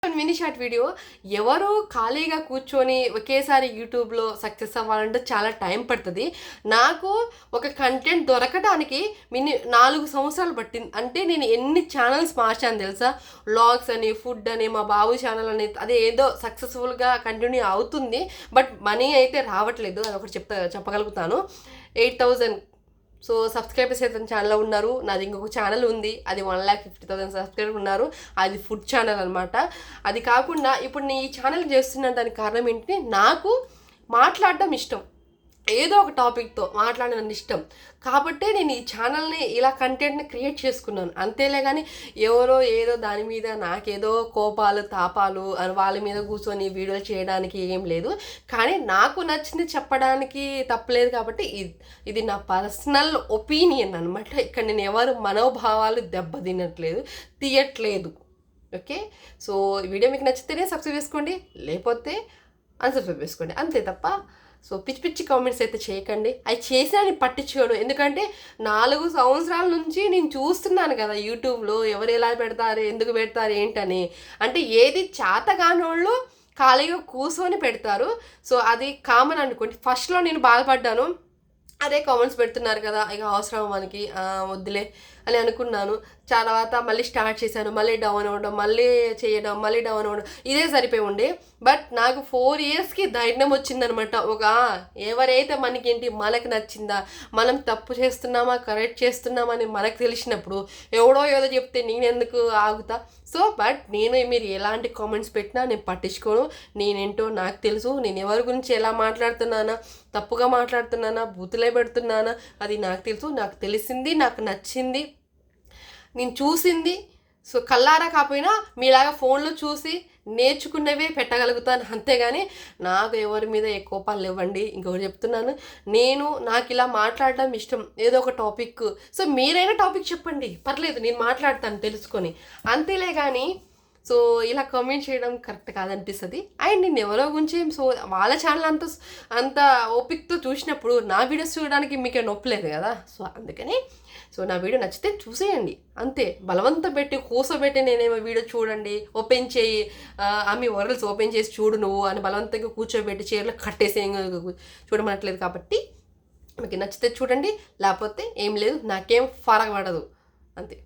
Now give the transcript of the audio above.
Mini short video. ఎవరు ఖాళీగా కూర్చొని ఒకేసారి యూట్యూబ్లో సక్సెస్ అవ్వాలంటే చాలా టైం పడుతుంది. నాకు ఒక కంటెంట్ దొరకడానికి 4 సంవత్సరాలు పట్టింది. అంటే నేను ఎన్ని ఛానల్స్ మార్చాను తెలుసా? వ్లాగ్స్ అని, ఫుడ్ అని, మా బాబు ఛానల్ అని, అదే ఏదో సక్సెస్ఫుల్గా కంటిన్యూ అవుతుంది. బట్ మనీ అయితే రావట్లేదు, అది ఒకటి చెప్పగలుగుతాను. 8,000 సబ్స్క్రైబర్స్ అయితే ఛానల్లో ఉన్నారు. నాది ఇంకొక ఛానల్ ఉంది, అది 1,50,000 సబ్స్క్రైబర్ ఉన్నారు. అది ఫుడ్ ఛానల్ అనమాట. అది కాకుండా ఇప్పుడు నేను ఈ ఛానల్ చేస్తున్న దానికి కారణం ఏంటి, నాకు మాట్లాడడం ఇష్టం, ఏదో ఒక టాపిక్తో మాట్లాడడం ఇష్టం. కాబట్టే నేను ఈ ఛానల్ని ఇలా కంటెంట్ని క్రియేట్ చేసుకున్నాను. అంతేలే కానీ ఎవరో ఏదో దాని మీద నాకేదో కోపాలు తాపాలు అని వాళ్ళ మీద కూర్చొని వీడియోలు చేయడానికి ఏం లేదు. కానీ నాకు నచ్చింది చెప్పడానికి తప్పలేదు. కాబట్టి ఇది నా పర్సనల్ ఒపీనియన్ అనమాట. ఇక్కడ నేను ఎవరు మనోభావాలు తీయట్లేదు. ఓకే, సో ఈ వీడియో మీకు నచ్చితేనే సబ్స్క్రైబ్ చేసుకోండి, లేకపోతే అన్సబ్స్క్రైబ్ చేసుకోండి, అంతే తప్ప పిచ్చి పిచ్చి కామెంట్స్ అయితే చేయకండి. అవి చేసినా నేను పట్టించుకోను. ఎందుకంటే 4 సంవత్సరాల నుంచి నేను చూస్తున్నాను కదా యూట్యూబ్లో ఎవరు ఎలా పెడతారు, ఎందుకు పెడతారు ఏంటని. అంటే ఏది చేతగానోళ్ళు ఖాళీగా కూర్చొని పెడతారు. అది కామన్ అనుకోండి. ఫస్ట్లో నేను బాధపడ్డాను, అదే కామెంట్స్ పెడుతున్నారు కదా, ఇక అవసరం మనకి, వద్దులే అని అనుకున్నాను. తర్వాత మళ్ళీ స్టార్ట్ చేశాను, మళ్ళీ డౌన్ అవ్వడం, మళ్ళీ చేయడం, మళ్ళీ డౌన్ అవ్వడం, ఇదే సరిపోయి ఉండే. బట్ నాకు 4 ఇయర్స్కి ధైర్యం వచ్చిందనమాట. ఎవరైతే మనకేంటి, మనకు నచ్చిందా, మనం తప్పు చేస్తున్నామా కరెక్ట్ చేస్తున్నామా అని మనకు తెలిసినప్పుడు ఎవడో ఏదో చెప్తే నేనెందుకు ఆగుతా. బట్ మీరు ఎలాంటి కామెంట్స్ పెట్టినా నేను పట్టించుకోను. నేనేంటో నాకు తెలుసు. నేను ఎవరి గురించి ఎలా మాట్లాడుతున్నానా, తప్పుగా మాట్లాడుతున్నానా, బూతులే పెడుతున్నానా, అది నాకు తెలుసు. నాకు తెలిసింది, నాకు నచ్చింది, నేను చూసింది కల్లారా కాకపోయినా మీలాగా ఫోన్లో చూసి నేర్చుకున్నవే పెట్టగలుగుతాను. అంతేగాని నాకు ఎవరి మీద ఏ కోపాలు ఇవ్వండి. ఇంకొకటి చెప్తున్నాను, నాకు ఇలా మాట్లాడడం ఇష్టం, ఏదో ఒక టాపిక్. మీరైనా టాపిక్ చెప్పండి, పర్లేదు, నేను మాట్లాడతాను తెలుసుకొని, అంతేలే కానీ ఇలా కామెంట్ చేయడం కరెక్ట్ కాదనిపిస్తుంది. అండ్ నేను ఎవరో గురించి వాళ్ళ ఛానల్ అంత ఓపికతో చూసినప్పుడు నా వీడియోస్ చూడడానికి మీకే నొప్పలేదు కదా. అందుకని నా వీడియో నచ్చితే చూసేయండి, అంతే. బలవంత పెట్టి కూసోబెట్టి నేనేమో వీడియో చూడండి, ఓపెన్ చేయి, మీ వరల్స్ ఓపెన్ చేసి చూడు నువ్వు అని బలవంతంగా కూర్చోబెట్టి చీరలో కట్టేసి చూడమనట్లేదు. కాబట్టి మీకు నచ్చితే చూడండి, లేకపోతే ఏం లేదు, నాకేం ఫరక పడదు, అంతే.